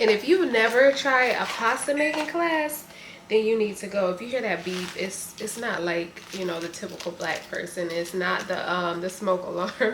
And if you never try a pasta making class, then you need to go. If you hear that beep, it's not like, you know, the typical black person. It's not the smoke alarm. Hey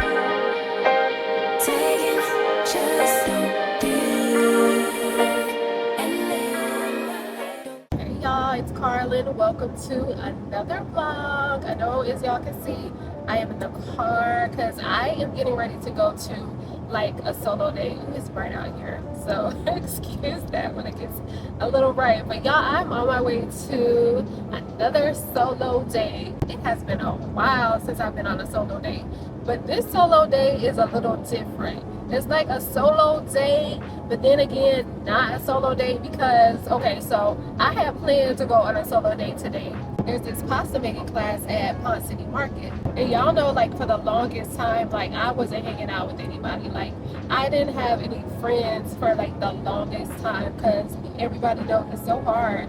y'all, it's Carlyn. Welcome to another vlog. I know, as y'all can see, I am in the car because I am getting ready to go to like a solo day. It's bright out here, so excuse that when it gets a little bright. But y'all, I'm on my way to another solo day. It has been a while since I've been on a solo day, but this solo day is a little different. It's like a solo day, but then again, not a solo day because, okay, so I had planned to go on a solo day today. There's this pasta making class at Pond City Market. And y'all know, like, for the longest time, like, I wasn't hanging out with anybody. Like, I didn't have any friends for, like, the longest time because everybody knows it's so hard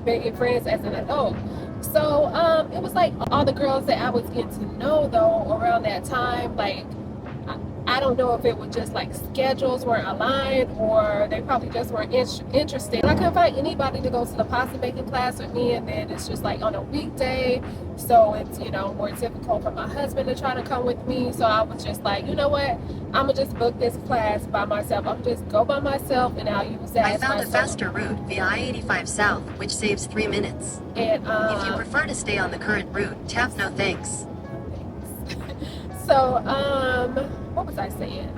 making friends as an adult. So, it was, like, all the girls that I was getting to know, though, around that time, like, I don't know if it was just like schedules weren't aligned or they probably just weren't interested. I couldn't find anybody to go to the pasta making class with me, and then it's just like on a weekday, so it's, you know, more difficult for my husband to try to come with me. So I was just like, you know what, I'm gonna just book this class by myself. I'm just go by myself and I'll use that I as found my a faster route via I-85 South, which saves 3 minutes. And if you prefer to stay on the current route, tap no thanks. So, what was I saying?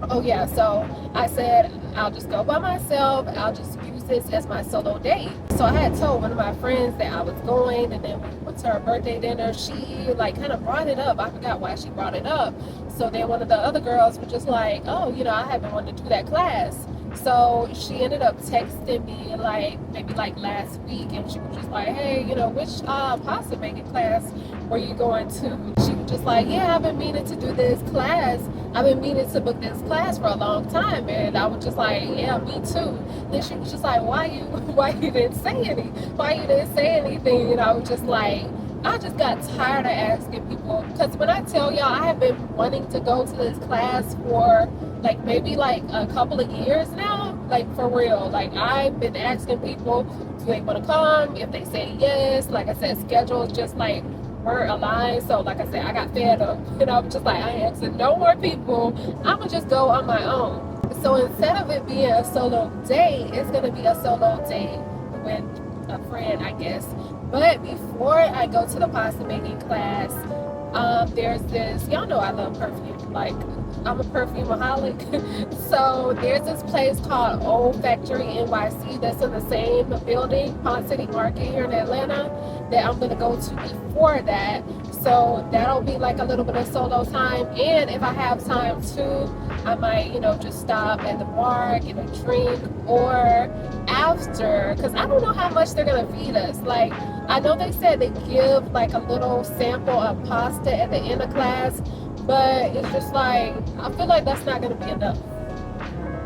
Oh yeah, so I said I'll just go by myself. I'll just use this as my solo date. So I had told one of my friends that I was going, and then we went to her birthday dinner. She like kind of brought it up. I forgot why she brought it up. So then one of the other girls was just like, oh, you know, I have been wanting to do that class. So she ended up texting me like maybe like last week, and she was just like, hey, you know, which pasta making class were you going to? She was just like, yeah, I've been meaning to do this class. I've been meaning to book this class for a long time. And I was just like, yeah, me too. Then she was just like, why you didn't say anything? And I was just like, I just got tired of asking people, because when I tell y'all, I have been wanting to go to this class for like maybe like a couple of years now, like for real. Like I've been asking people, do they want to come? If they say yes, like I said, schedules just like weren't aligned. So like I said, I got fed up, and I was just like, I ain't asking no more people. I'm gonna just go on my own. So instead of it being a solo day, it's gonna be a solo day with a friend, I guess. But before I go to the pasta making class, there's this, y'all know I love perfume. Like, I'm a perfumeaholic. So there's this place called Olfactory NYC that's in the same building, Pond City Market here in Atlanta, that I'm gonna go to before that. So that'll be like a little bit of solo time. And if I have time too, I might, you know, just stop at the bar, get a drink, or after, because I don't know how much they're gonna feed us. Like, I know they said they give like a little sample of pasta at the end of class, but it's just like, I feel like that's not gonna be enough.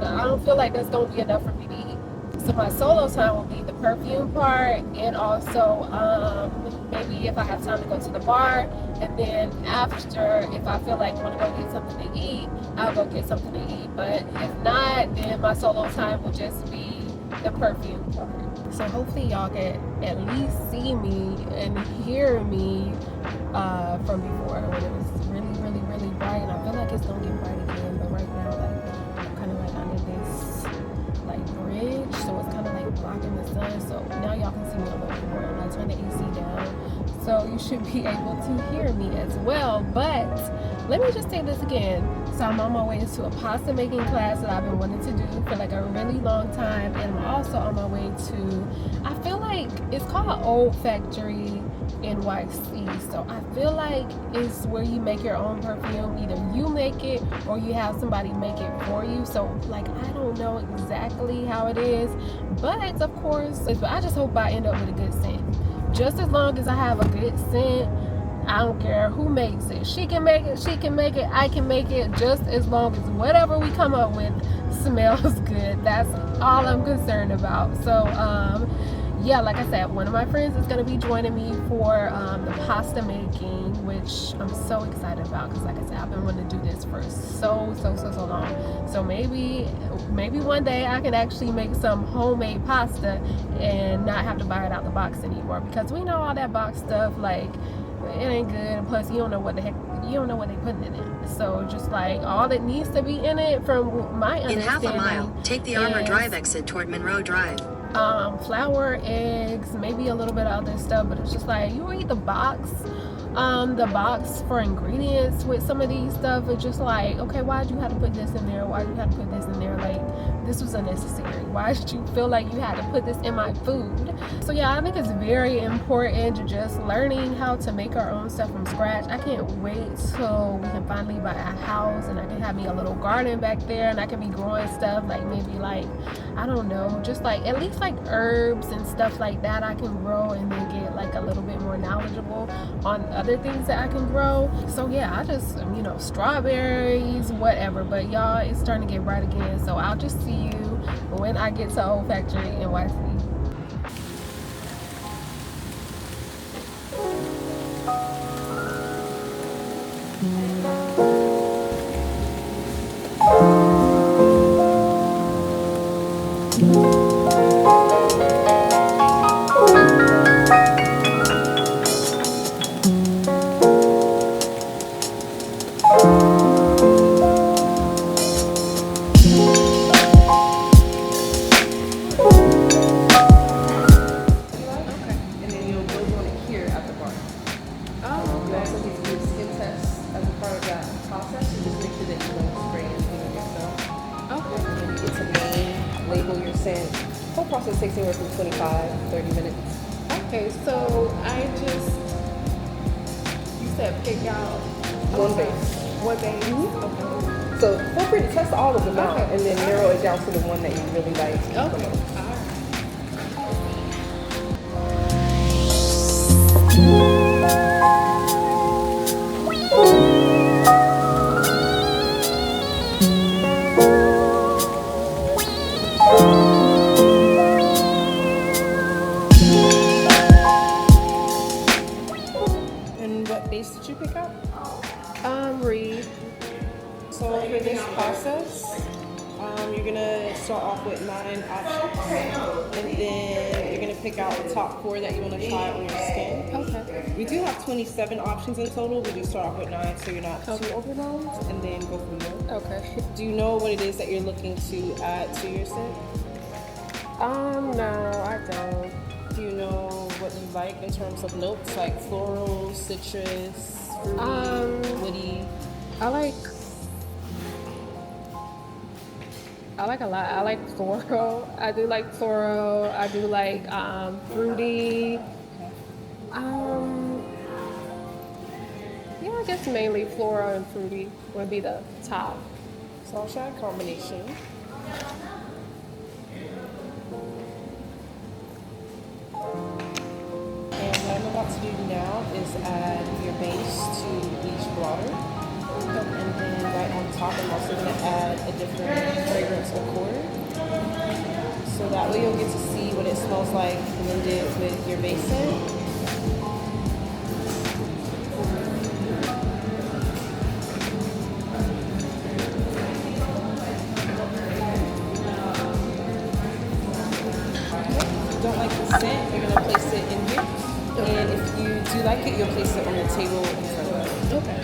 I don't feel like that's gonna be enough for me to eat. So my solo time will be the perfume part, and also maybe if I have time to go to the bar, and then after, if I feel like I want to go get something to eat, I'll go get something to eat. But if not, then my solo time will just be the perfume part. So hopefully y'all can at least see me and hear me from before when it was really bright. And I feel like it's gonna get bright again, but right now, like, I'm kind of like under this like bridge, so it's kind of like blocking the sun. So now y'all can see me a little bit more, and I turn the AC down, so you should be able to hear me as well. But let me just say this again. So I'm on my way to a pasta making class that I've been wanting to do for like a really long time, and I'm also on my way to, I feel like it's called Olfactory NYC. So I feel like it's where you make your own perfume. Either you make it or you have somebody make it for you. So like, I don't know exactly how it is, but of course, I just hope I end up with a good scent. Just as long as I have a good scent, I don't care who makes it. She can make it, I can make it, just as long as whatever we come up with smells good. That's all I'm concerned about. So yeah, like I said, one of my friends is going to be joining me for the pasta making, which I'm so excited about because, like I said, I've been wanting to do this for so long. So maybe one day I can actually make some homemade pasta and not have to buy it out the box anymore, because we know all that box stuff, like, it ain't good, and plus you don't know what they putting in it. So just like all that needs to be in it, from my In half understanding, a mile, take the Armour Drive exit toward Monroe Drive. Flour, eggs, maybe a little bit of other stuff, but it's just like, you read the box for ingredients with some of these stuff, it's just like, okay, why'd you have to put this in there? Why'd you have to put this in there? Like, this was unnecessary. Why did you feel like you had to put this in my food? So yeah, I think it's very important to just learning how to make our own stuff from scratch. I can't wait till we can finally buy a house and I can have me a little garden back there and I can be growing stuff, like maybe like, I don't know, just like at least like herbs and stuff like that I can grow, and then get like a little bit more knowledgeable on other things that I can grow. So yeah, I just, strawberries, whatever. But y'all, it's starting to get bright again, so I'll just see you when I get to Olfactory NYC. Whole process takes anywhere from 25-30 minutes. Okay, so you said pick out One base. One base. Okay. So feel free to test all of them out and then narrow it down to the one that you really like. Okay. And what base did you pick out? Read. So for this process, you're gonna start off with 9 options, and then you're gonna pick out the top 4 that you want to try on your skin. Okay. We do have 27 options in total. We do start off with 9, so you're not too overwhelmed, and then go from there. Okay. Do you know what it is that you're looking to add to your scent? No, I don't. Do you know what you like in terms of notes, like floral, citrus, fruity, woody? I like a lot. I like floral. I do like floral. I do like fruity. Yeah, I guess mainly floral and fruity would be the top. So I'll try a combination. And what I'm about to do now is add your base to each blotter. And then right on top, I'm also going to add a different fragrance accord. So that way you'll get to see what it smells like blended with your base scent. Don't like the scent, you're going to place it in here. And if you do like it, you'll place it on the table in front of you. Okay.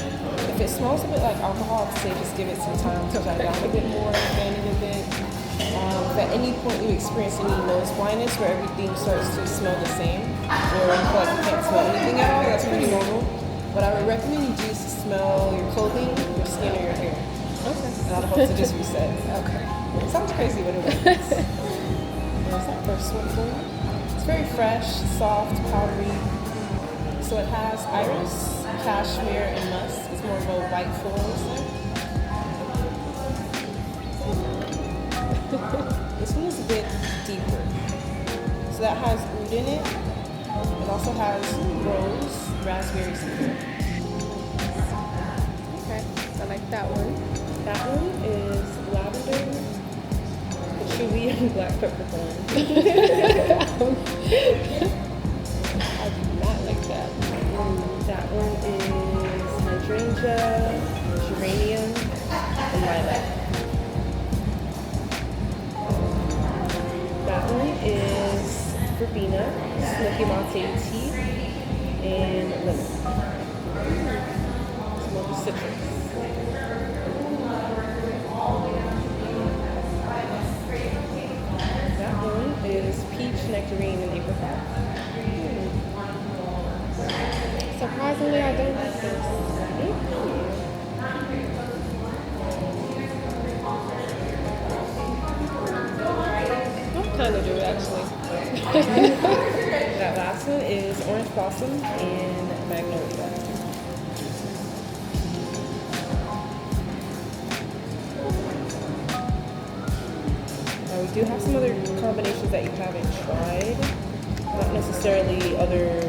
If it smells a bit like alcohol, I'd say just give it some time to die down a bit more, fan it a bit. If at any point you experience any nose blindness where everything starts to smell the same, or you feel like you can't smell anything at all, that's pretty normal. What I would recommend you do is to smell your clothing, your skin, or your hair. Okay. And I'll hope to just reset. Okay. It sounds crazy, but it works. There's that first one for you. It's very fresh, soft, powdery. So it has iris, cashmere, and musk. It's more of a white floral scent. This one is a bit deeper. So that has oud in it. It also has rose, raspberry cedar. Okay. I like that one. That one is lavender, patchouli and black peppercorn. I do not like that. That one is hydrangea, geranium, and lilac. That one is verbena, smoky latte tea, and lemon. Smoky citrus. That one is peach, nectarine, and apricot. Surprisingly, I don't like this. I kind of do actually. That last one is orange blossom and magnolia. We do have some other combinations that you haven't tried. Not necessarily other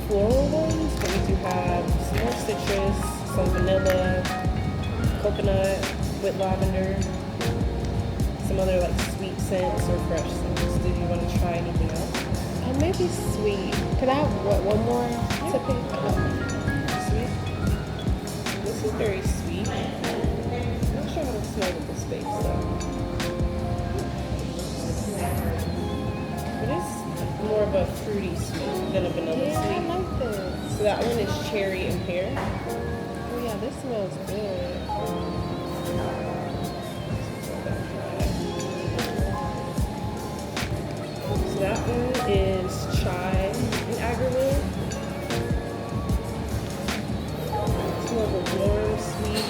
floral ones, but we do have some more citrus, some vanilla, coconut with lavender, some other like sweet scents or fresh scents. Did you want to try anything else? Maybe sweet. Could I have one more to pick? Sweet? This is very sweet. I'm not sure how to smell with this base though. It is more of a fruity sweet than a vanilla Yeah, sweet. I like this. So that one is cherry and pear. Oh yeah, this smells good. So that one is chai and agarwood. It's more of a warm, sweet.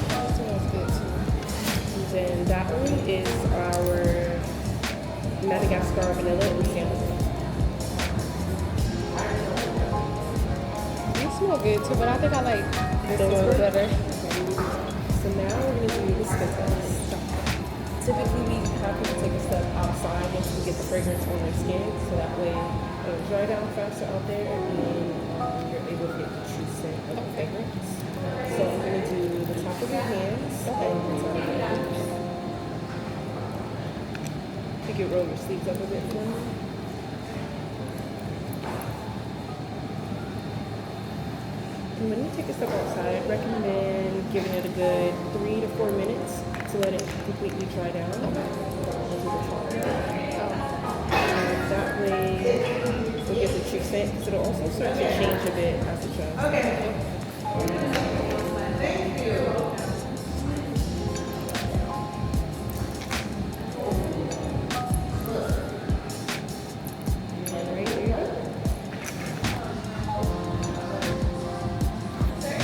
That smells good too. And then that one is our Madagascar vanilla and sandalwood. These smell good too, but I think I like this Those one one? better. So now we're going to do the skin test. Typically we have people take a step outside once we get the fragrance on their skin, so that way it'll dry down faster out there and you're able to get the true scent of the fragrance. So I'm going to do the top of your hands and the top of your fingers. You can roll your sleeves up a bit for me. And when you take a step outside, I recommend giving it a good 3 to 4 minutes to let it completely dry down. And that way, you'll get the true scent, because it'll also start to change a bit as it dries. Okay. Thank you.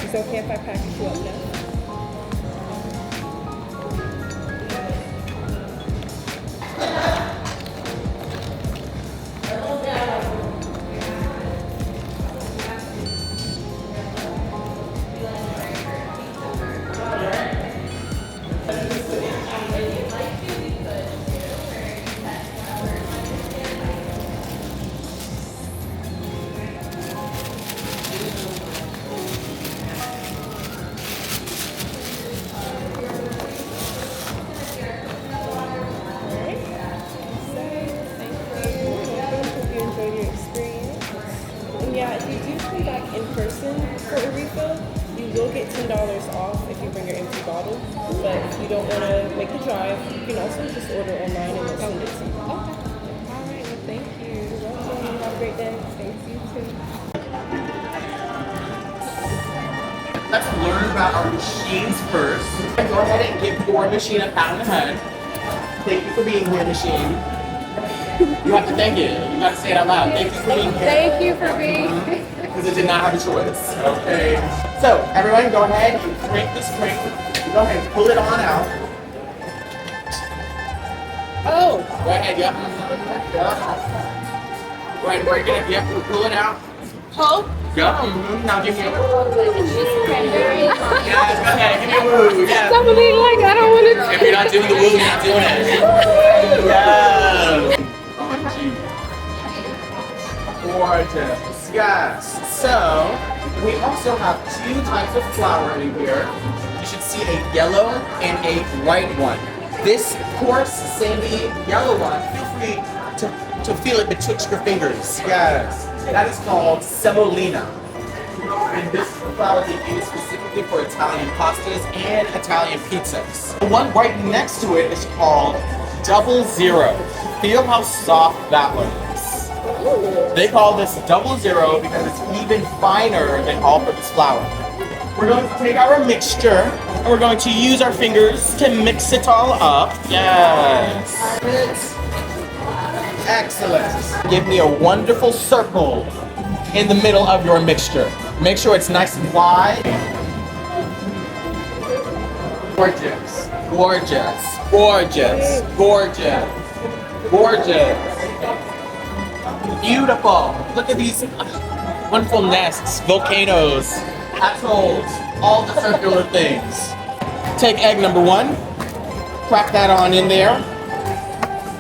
It's okay if I package you up now? Off if you bring your empty bottle, but if you don't want to make the drive, you can also just order online and they'll send it to you. Okay. All right. Well, thank you. You're welcome. Have a great day. Thanks, you too. Let's learn about our machines first. Go ahead and give your machine a pat on the head. Thank you for being here, machine. You have to thank it. You have to say it out loud. Thank you for being here. Thank you for being here. Because it did not have a choice. Okay. So, everyone go ahead and crank the spring. Go ahead and pull it on out. Oh. Go ahead, yep. Go ahead and break it. Yep, pull it out. Pull? Yep. Now give me a yes, go ahead, give me a woo. Yes. Somebody like, I don't want to. If you're not doing the woo, you're not doing it. Yes. Gorgeous. Yes. So, we also have two types of flour in here. You should see a yellow and a white one. This coarse, sandy, yellow one, feel free to feel it betwixt your fingers. Yes. That is called semolina. And this is the flour they use specifically for Italian pastas and Italian pizzas. The one right next to it is called Double Zero. Feel how soft that one is. They call this Double Zero because it's even finer than all-purpose flour. We're going to take our mixture and we're going to use our fingers to mix it all up. Yes. Excellent. Give me a wonderful circle in the middle of your mixture. Make sure it's nice and wide. Gorgeous, gorgeous, gorgeous, gorgeous, gorgeous. Beautiful. Look at these wonderful nests, volcanoes, atolls, all the circular things. Take egg number one, crack that on in there.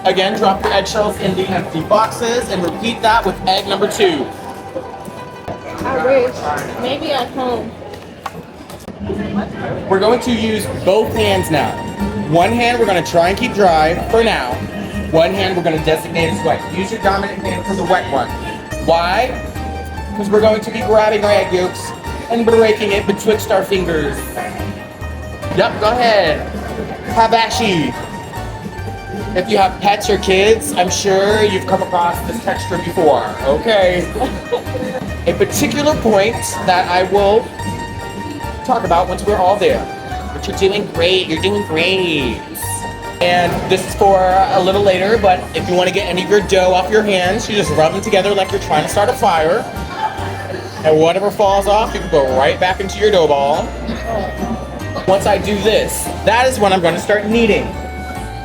Again, drop your eggshells in the empty boxes and repeat that with egg number two. I wish. Maybe at home. We're going to use both hands now. One hand we're going to try and keep dry for now. One hand we're going to designate as wet. Use your dominant hand for the wet one. Why? Because we're going to be grabbing our egg yolks and breaking it betwixt our fingers. Yep, go ahead. Habashi. If you have pets or kids, I'm sure you've come across this texture before. Okay. A particular point that I will talk about once we're all there. But you're doing great, you're doing great. And this is for a little later, but if you want to get any of your dough off your hands, you just rub them together like you're trying to start a fire. And whatever falls off, you can go right back into your dough ball. Once I do this, that is when I'm going to start kneading.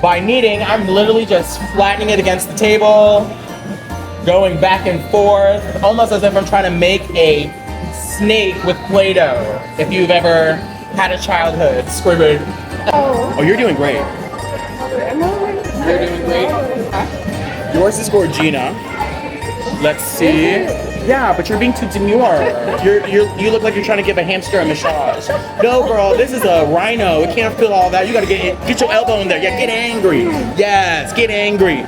By kneading, I'm literally just flattening it against the table, going back and forth, almost as if I'm trying to make a snake with Play-Doh. If you've ever had a childhood, scribbling. Oh, you're doing great. You're doing great. Yours is Gorgina. Let's see. Yeah, but you're being too demure. You look like you're trying to give a hamster a massage. No, girl, this is a rhino. It can't feel all that. You gotta get your elbow in there. Yeah, get angry. Yes, get angry.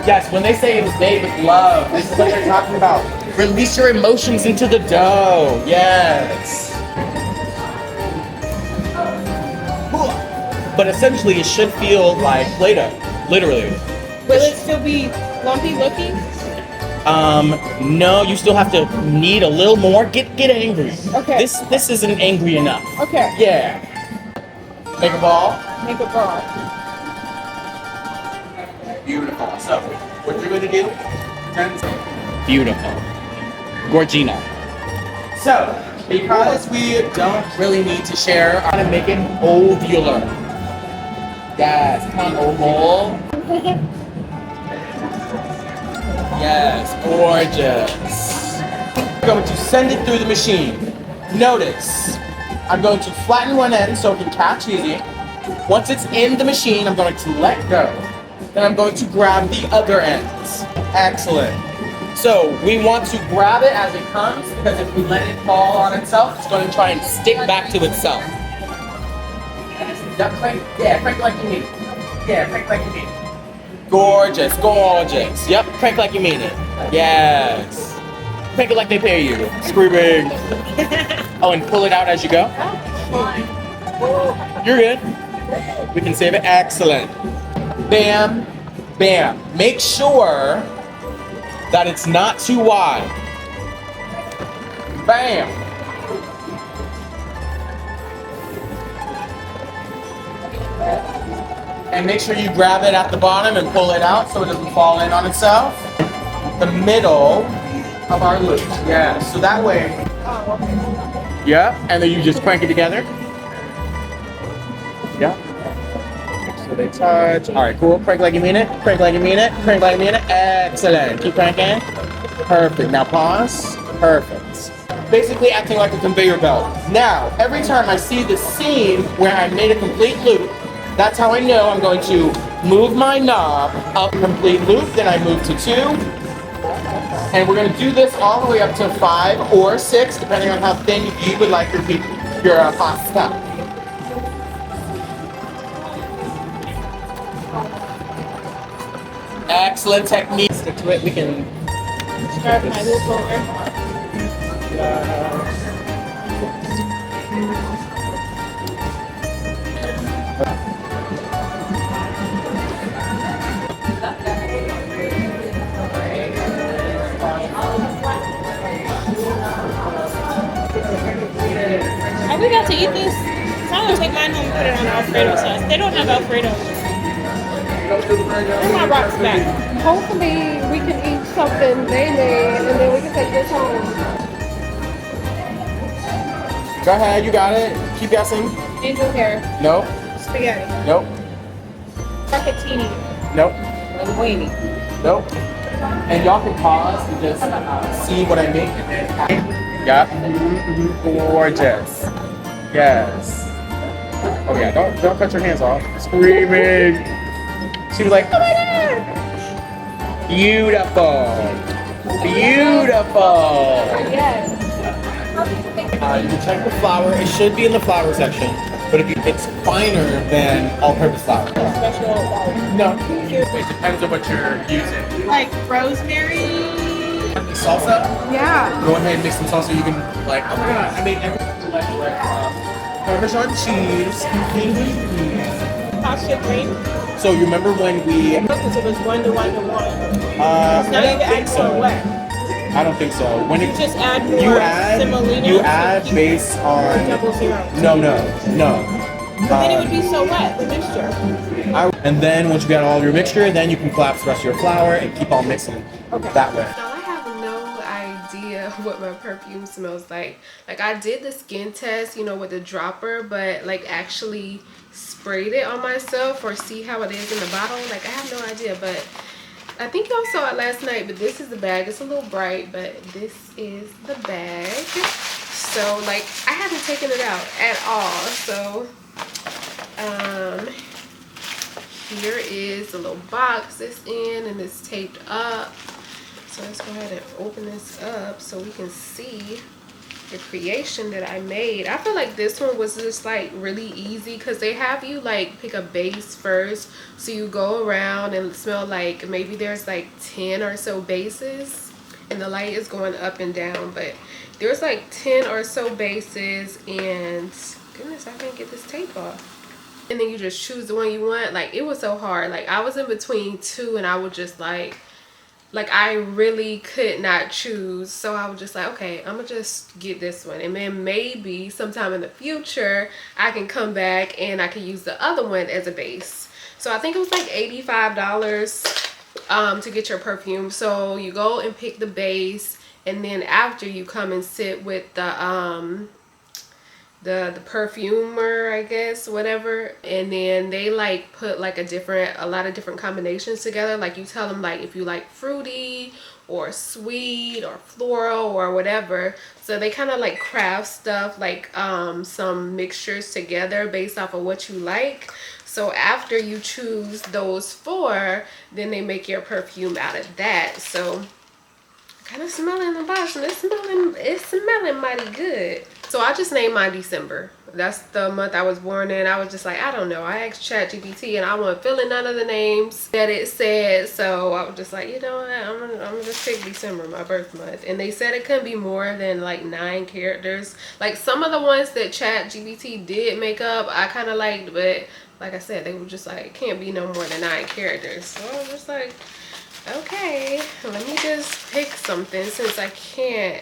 Yes, when they say it was made with love, this is what they're talking about. Release your emotions into the dough. Yes. But essentially, it should feel like Play-Doh. Literally. Will it still be lumpy looking? No, you still have to knead a little more. Get angry. Okay. This isn't angry enough. Okay. Yeah. Make a ball. Make a ball. Beautiful. So, what you're going to do? Beautiful. Gorgina. So, because we don't really need to share, I'm going to make it ovular. Yes, come oval. Yes, gorgeous. I'm going to send it through the machine. Notice, I'm going to flatten one end so it can catch easy. Once it's in the machine, I'm going to let go. Then I'm going to grab the other ends. Excellent. So we want to grab it as it comes because if we let it fall on itself, it's going to try and stick back to itself. Yeah, crank like you mean it. Yeah, crank like you mean it. Gorgeous, gorgeous. Yep, crank like you mean it. Yes. Crank it like they pay you. Screaming. Oh, and pull it out as you go. You're good. We can save it. Excellent. Bam, bam. Make sure that it's not too wide. Bam. And make sure you grab it at the bottom and pull it out so it doesn't fall in on itself. The middle of our loop. Yeah, so that way. Yeah, and then you just crank it together. Yeah. So they touch. All right, cool. Crank like you mean it. Crank like you mean it. Crank like you mean it. Excellent. Keep cranking. Perfect. Now pause. Perfect. Basically acting like a conveyor belt. Now, every time I see the seam where I made a complete loop, that's how I know I'm going to move my knob up complete loop. Then I move to 2. And we're gonna do this all the way up to 5 or 6, depending on how thin you would like your pasta. Excellent technique. Stick to it. We can Grab my loop over. Are we about to eat this? Cause I'm gonna take mine home and put it on Alfredo sauce. They don't have Alfredo. Bring my rocks back. Hopefully we can eat something they made and then we can take this home. go ahead. You got it. Keep guessing. Angel hair. Nope. Spaghetti. Nope. Bucatini. Nope. Linguine. Nope. And y'all can pause and just see what I make. Yeah. Gorgeous. Yes. Oh yeah. Don't cut your hands off. Screaming. She was like, oh my god. Beautiful. Beautiful. Yes. You can check the flour. It should be in the flour section. But if it's finer than all-purpose flour. Special No. It depends on what you're using. like rosemary. Salsa? Yeah. Go ahead and make some salsa. You can like, oh my god, I made everything like Parmesan cheese, Canadian cheese. Pasta green. So you remember when we? Because it was 1 to 1 to 1. I Now you don't can think add so. more wet. I don't think so. When You it, just add more you add semolina. based on double zero. no. But then it would be so wet, the mixture. And then once you got all your mixture, then you can collapse the rest of your flour and keep on mixing that way. Now I have no idea what my perfume smells like. Like I did the skin test, you know, with the dropper, but like actually sprayed it on myself or see how it is in the bottle. Like I have no idea, but I think y'all saw it last night, but this is the bag. It's a little bright, but this is the bag. So like I haven't taken it out at all. So here is the little box it's in and it's taped up. So let's go ahead and open this up so we can see the creation that I made. I feel like this one was just like really easy because they have you like pick a base first. So you go around and smell like maybe there's like 10 or so bases and the light is going up and down, but there's like 10 or so bases and goodness, I can't get this tape off. And then you just choose the one you want. Like it was so hard. Like I was in between two and I would just like I really could not choose. So I was just like, okay, I'm gonna just get this one. And then maybe sometime in the future, I can come back and I can use the other one as a base. So I think it was like $85 to get your perfume. So you go and pick the base and then after you come and sit with the perfumer, I guess, whatever, and then they like put like a lot of different combinations together. Like you tell them like if you like fruity or sweet or floral or whatever, so they kind of like craft stuff like some mixtures together based off of what you like. So after you choose those four, then they make your perfume out of that. So kind of smelling the box and it's smelling mighty good. So I just named mine December. That's the month I was born in. I was just like, I don't know. I asked ChatGPT and I wasn't feeling none of the names that it said. So I was just like, you know what? I'm gonna just pick December, my birth month. And they said it couldn't be more than like 9 characters. Like some of the ones that ChatGPT did make up, I kind of liked, but like I said, they were just like, can't be no more than 9 characters. So I was just like, okay, let me just pick something since I can't,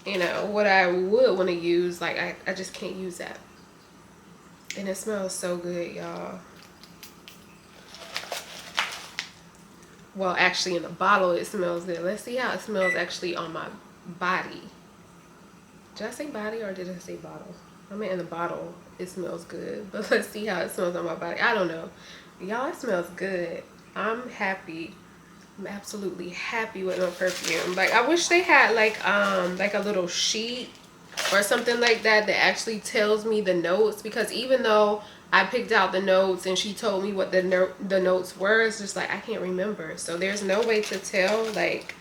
you know, what I would want to use. Like I just can't use that. And it smells so good, y'all. Well, actually in the bottle it smells good. Let's see how it smells actually on my body. Did I say body or did I say bottle? I mean in the bottle it smells good, but let's see how it smells on my body. I don't know. Y'all, it smells good. I'm happy. I'm absolutely happy with my perfume. Like I wish they had like a little sheet or something like that that actually tells me the notes, because even though I picked out the notes and she told me what the notes were, it's just like I can't remember. So there's no way to tell like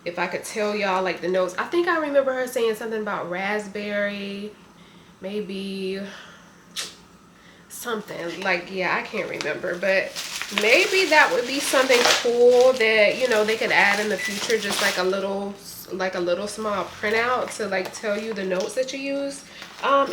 if I could tell y'all like the notes. I think I remember her saying something about raspberry, maybe something like, yeah, I can't remember, but maybe that would be something cool that, you know, they could add in the future, just like a little small printout to like tell you the notes that you use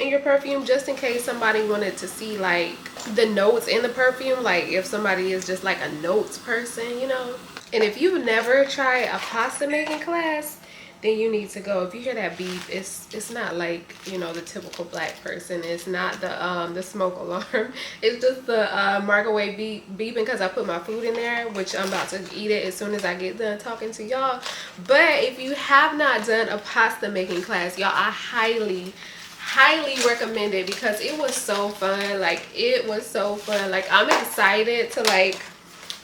in your perfume, just in case somebody wanted to see like the notes in the perfume, like if somebody is just like a notes person, you know. And if you've never tried a pasta making class, then you need to go. If you hear that beep, it's not like, you know, the typical black person. It's not the smoke alarm. It's just the microwave beeping because I put my food in there, which I'm about to eat it as soon as I get done talking to y'all. But if you have not done a pasta making class, y'all, I highly recommend it because it was so fun. Like, it was so fun. Like, I'm excited to like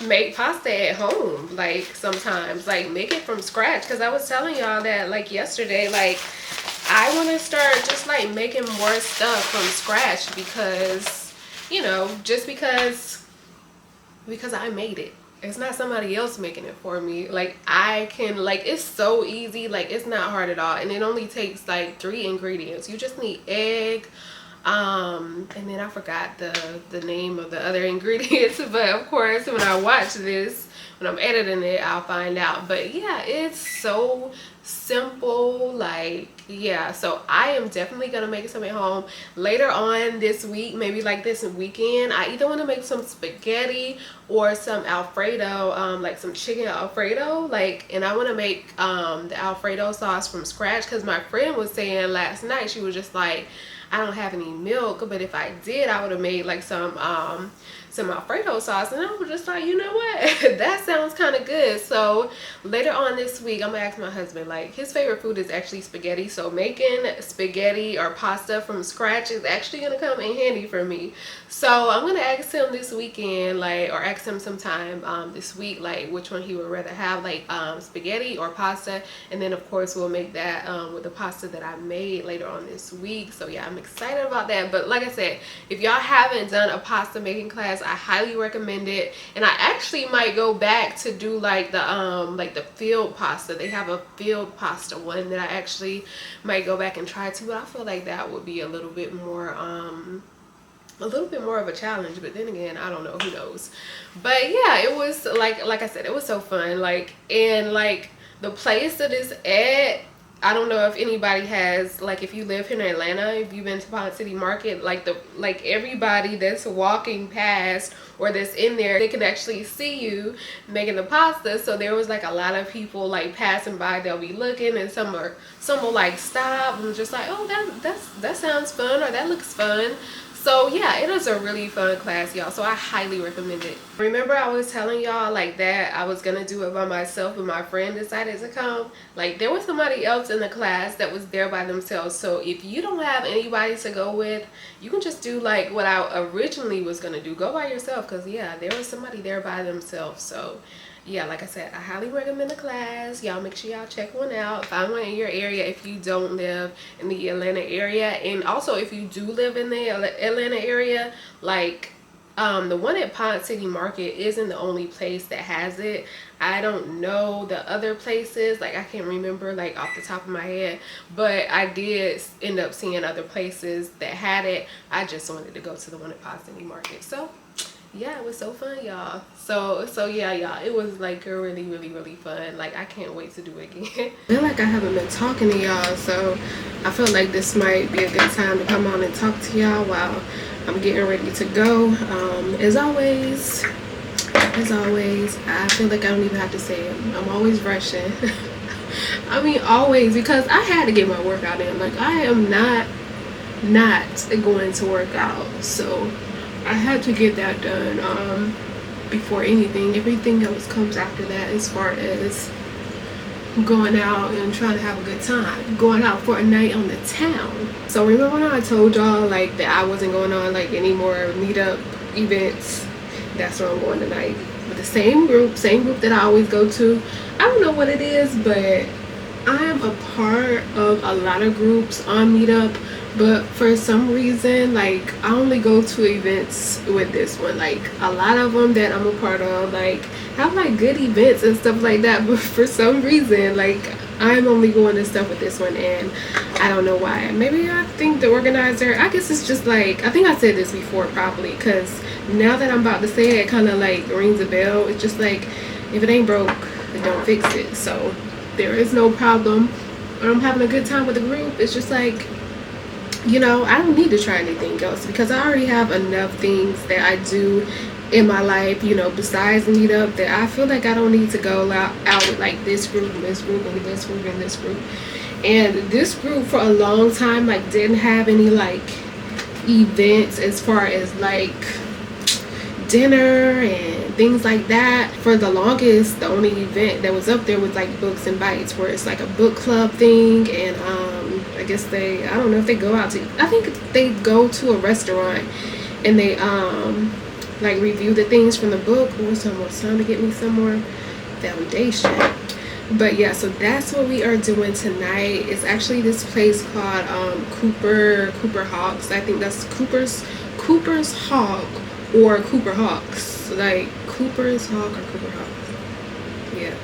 make pasta at home, like sometimes, like make it from scratch, because I was telling y'all that like yesterday, like I want to start just like making more stuff from scratch, because, you know, just because I made it. It's not somebody else making it for me. Like, I can, like, it's so easy. Like, it's not hard at all, and it only takes like 3 ingredients. You just need egg, and then I forgot the name of the other ingredients, but of course when I watch this, when I'm editing it, I'll find out. But yeah, it's so simple. Like, yeah, so I am definitely gonna make some at home later on this week, maybe like this weekend. I either want to make some spaghetti or some Alfredo, like some chicken Alfredo, like, and I want to make the Alfredo sauce from scratch, because my friend was saying last night, she was just like, I don't have any milk, but if I did, I would have made like some Alfredo sauce. And I was just like, you know what, that sounds kind of good. So later on this week, I'm gonna ask my husband, like, his favorite food is actually spaghetti, so making spaghetti or pasta from scratch is actually gonna come in handy for me. So I'm gonna ask him this weekend, like, or ask him sometime this week, like which one he would rather have, like spaghetti or pasta. And then of course we'll make that with the pasta that I made later on this week. So yeah, I'm excited about that. But like I said, if y'all haven't done a pasta making class, I highly recommend it. And I actually might go back to do like the field pasta. They have a field pasta one that I actually might go back and try too. But I feel like that would be a little bit more of a challenge, but then again, I don't know, who knows. But yeah, it was like I said, it was so fun. Like, and like the place that is at, I don't know if anybody has, like, if you live here in Atlanta, if you've been to Pollock City Market, like everybody that's walking past or that's in there, they can actually see you making the pasta. So there was like a lot of people like passing by, they'll be looking, and some will like stop and just like, oh, that sounds fun, or that looks fun. So yeah, it was a really fun class, y'all. So I highly recommend it. Remember I was telling y'all like that I was gonna do it by myself, but my friend decided to come. Like, there was somebody else in the class that was there by themselves. So if you don't have anybody to go with, you can just do like what I originally was gonna do. Go by yourself, because yeah, there was somebody there by themselves. So yeah, like I said, I highly recommend the class. Y'all make sure y'all check one out. Find one in your area if you don't live in the Atlanta area. And also, if you do live in the Atlanta area, like the one at Pollock City Market isn't the only place that has it. I don't know the other places, like I can't remember like off the top of my head, but I did end up seeing other places that had it. I just wanted to go to the one at Pollock City Market. So yeah, it was so fun, y'all. So yeah, y'all, it was like really fun. Like, I can't wait to do it again. I feel like I haven't been talking to y'all, so I feel like this might be a good time to come on and talk to y'all while I'm getting ready to go. As always, I feel like I don't even have to say it, I'm always rushing. I mean, always, because I had to get my workout in. Like, I am not going to work out, so I had to get that done before anything. Everything else comes after that, as far as going out and trying to have a good time, going out for a night on the town. So remember when I told y'all like that I wasn't going on like any more meetup events? That's where I'm going tonight, with the same group that I always go to. I don't know what it is, but I am a part of a lot of groups on Meetup, but for some reason, like, I only go to events with this one. Like, a lot of them that I'm a part of, like, have like good events and stuff like that, but for some reason, like, I'm only going to stuff with this one, and I don't know why. Maybe I think the organizer, I guess it's just like, I think I said this before probably, because now that I'm about to say it, kind of like rings a bell. It's just like, if it ain't broke, don't fix it. So there is no problem. I'm having a good time with the group. It's just like, you know, I don't need to try anything else because I already have enough things that I do in my life, you know, besides Meetup, that I feel like I don't need to go out with like this group and this group and this group and this group. And this group for a long time like didn't have any like events as far as like dinner and things like that. For the longest, the only event that was up there was like Books and Bites, where it's like a book club thing. And I guess I don't know if they go out to, I think they go to a restaurant and they like review the things from the book. Oh, it's almost time to get me some more foundation. But yeah, so that's what we are doing tonight. It's actually this place called Cooper Hawks. I think that's Cooper's Hawk or Cooper Hawks. Like Cooper's Hawk or Cooper Hawks. Yeah,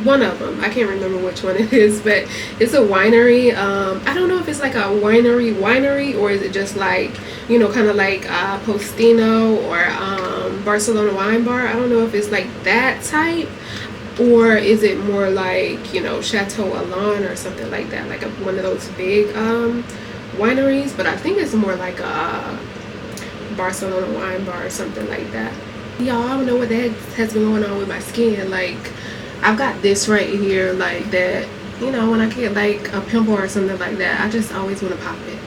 one of them. I can't remember which one it is, but it's a winery. I don't know if it's like a winery or is it just like, you know, kind of like Postino or Barcelona Wine Bar. I don't know if it's like that type, or is it more like, you know, Chateau Alon or something like that, like one of those big wineries. But I think it's more like a Barcelona Wine Bar or something like that. Y'all, I don't know what the heck has been going on with my skin. Like, I've got this right here, like that, you know, when I get like a pimple or something like that, I just always want to pop it.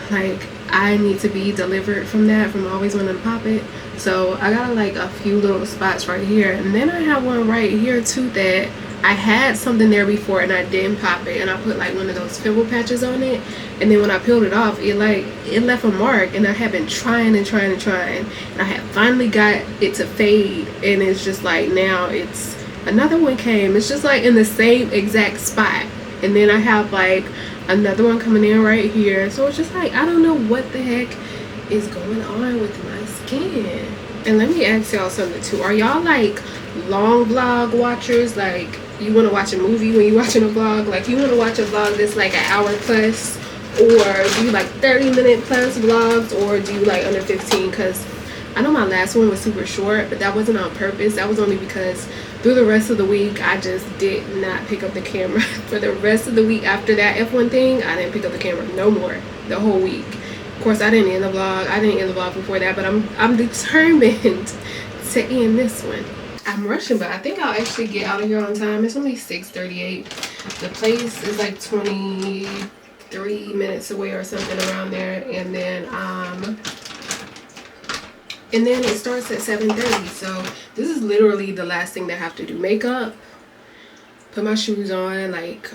Like, I need to be delivered from that, from always wanting to pop it. So I got like a few little spots right here, and then I have one right here too that I had something there before and I didn't pop it, and I put like one of those pimple patches on it, and then when I peeled it off, it left a mark, and I have been trying and I had finally got it to fade, and it's just like now it's another one came. It's just like in the same exact spot, and then I have like another one coming in right here. So it's just like, I don't know what the heck is going on with my skin. And let me ask y'all something too. Are y'all like long vlog watchers? Like, you want to watch a movie when you're watching a vlog? Like, you want to watch a vlog that's like an hour plus, or do you like 30-minute plus vlogs, or do you like under 15? Because I know my last one was super short, but that wasn't on purpose. That was only because through the rest of the week I just did not pick up the camera. For the rest of the week after that F1 thing, I didn't pick up the camera no more the whole week. Of course, I didn't end the vlog. I didn't end the vlog before that, but I'm determined to end this one. I'm rushing, but I think I'll actually get out of here on time. It's only 6:38. The place is like 23 minutes away or something around there, and then it starts at 7:30. So this is literally the last thing that I have to do. Makeup, put my shoes on, like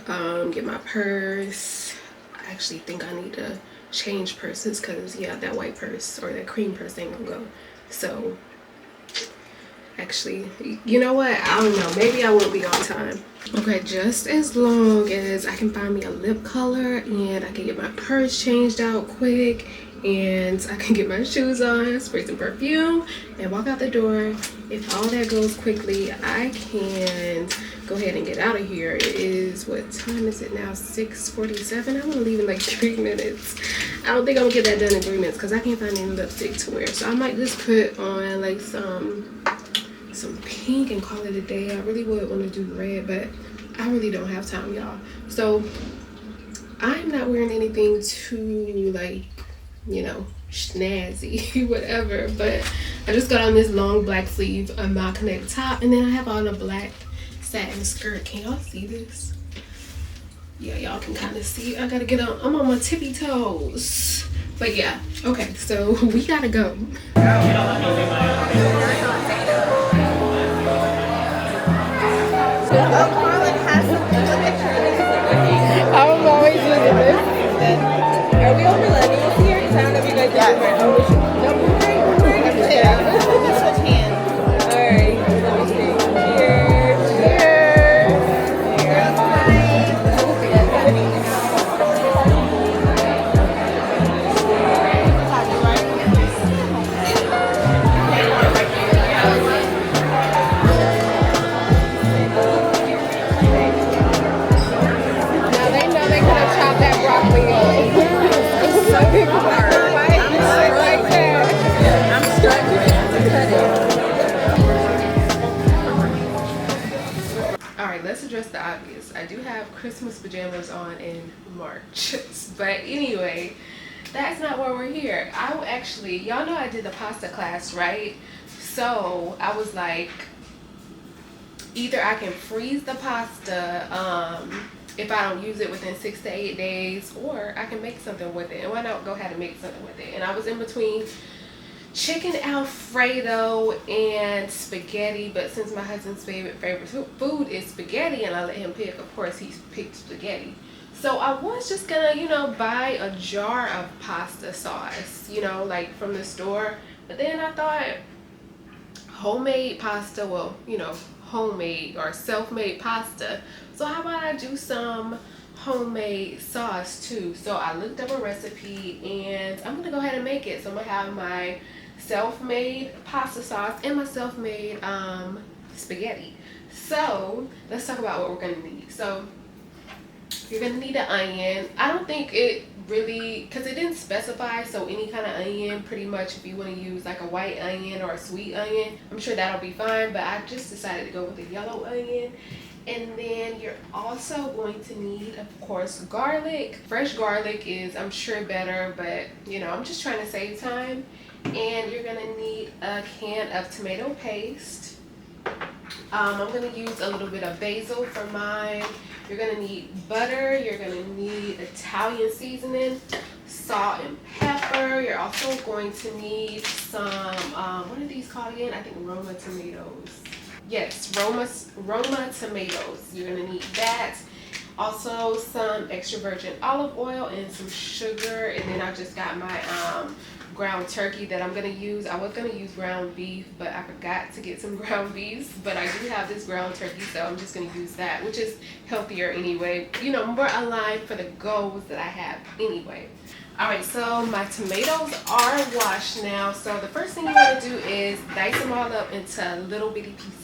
get my purse. I actually think I need to change purses because yeah, that white purse or that cream purse ain't gonna go. So actually, you know what, I don't know, maybe I won't be on time. Okay, just as long as I can find me a lip color and I can get my purse changed out quick and I can get my shoes on, spray some perfume, and walk out the door. If all that goes quickly, I can go ahead and get out of here. It is, what time is it now? 6:47. I'm gonna leave in like 3 minutes. I don't think I'm gonna get that done in 3 minutes because I can't find any lipstick to wear. So I might just put on like some pink and call it a day. I really would want to do red, but I really don't have time, y'all. So I'm not wearing anything too like, you know, snazzy, whatever. But I just got on this long black sleeve, a mock neck top, and then I have on a black satin skirt. Can y'all see this? Yeah, y'all can kind of see. I gotta get on. I'm on my tippy toes. But yeah, okay. So we gotta go. Carlyn has some picture. I'm always using this. Are we all millennials here? Because I don't know if you guys are different. Oh, we should. No, we're right. Yeah. Let's switch hands. Alright. Let me see. Cheers. Cheers. Cheers. obvious. I do have Christmas pajamas on in March. But anyway, that's not why we're here. Y'all know I did the pasta class, right? So I was like, either I can freeze the pasta if I don't use it within 6 to 8 days, or I can make something with it. And why not go ahead and make something with it? And I was in between chicken Alfredo and spaghetti, but since my husband's favorite food is spaghetti and I let him pick, of course he picked spaghetti. So I was just gonna, buy a jar of pasta sauce, like from the store. But then I thought, homemade pasta, homemade or self-made pasta. So how about I do some homemade sauce too? So I looked up a recipe and I'm gonna go ahead and make it. So I'm gonna have my self-made pasta sauce and my self-made spaghetti. So let's talk about what we're gonna need. So you're gonna need an onion. I don't think it really, because it didn't specify, so any kind of onion, pretty much. If you want to use like a white onion or a sweet onion, I'm sure that'll be fine, but I just decided to go with a yellow onion. And then you're also going to need, of course, garlic. Fresh garlic is, I'm sure, better, but I'm just trying to save time. And you're gonna need a can of tomato paste. I'm gonna use a little bit of basil for mine. You're gonna need butter. You're gonna need Italian seasoning, salt and pepper. You're also going to need some, what are these called again? I think Roma tomatoes. Yes, Roma tomatoes. You're gonna need that. Also some extra virgin olive oil and some sugar. And then I just got my ground turkey that I'm gonna use. I was gonna use ground beef, but I forgot to get some ground beef. But I do have this ground turkey, so I'm just gonna use that, which is healthier anyway. More aligned for the goals that I have anyway. All right, so my tomatoes are washed now. So the first thing you want to do is dice them all up into little bitty pieces.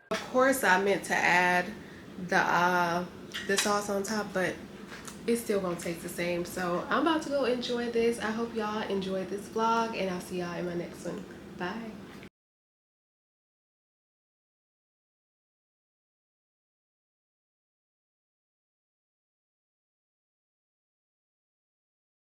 Of course, I meant to add the sauce on top, but it's still gonna taste the same. So I'm about to go enjoy this. I hope y'all enjoyed this vlog, and I'll see y'all in my next one. Bye.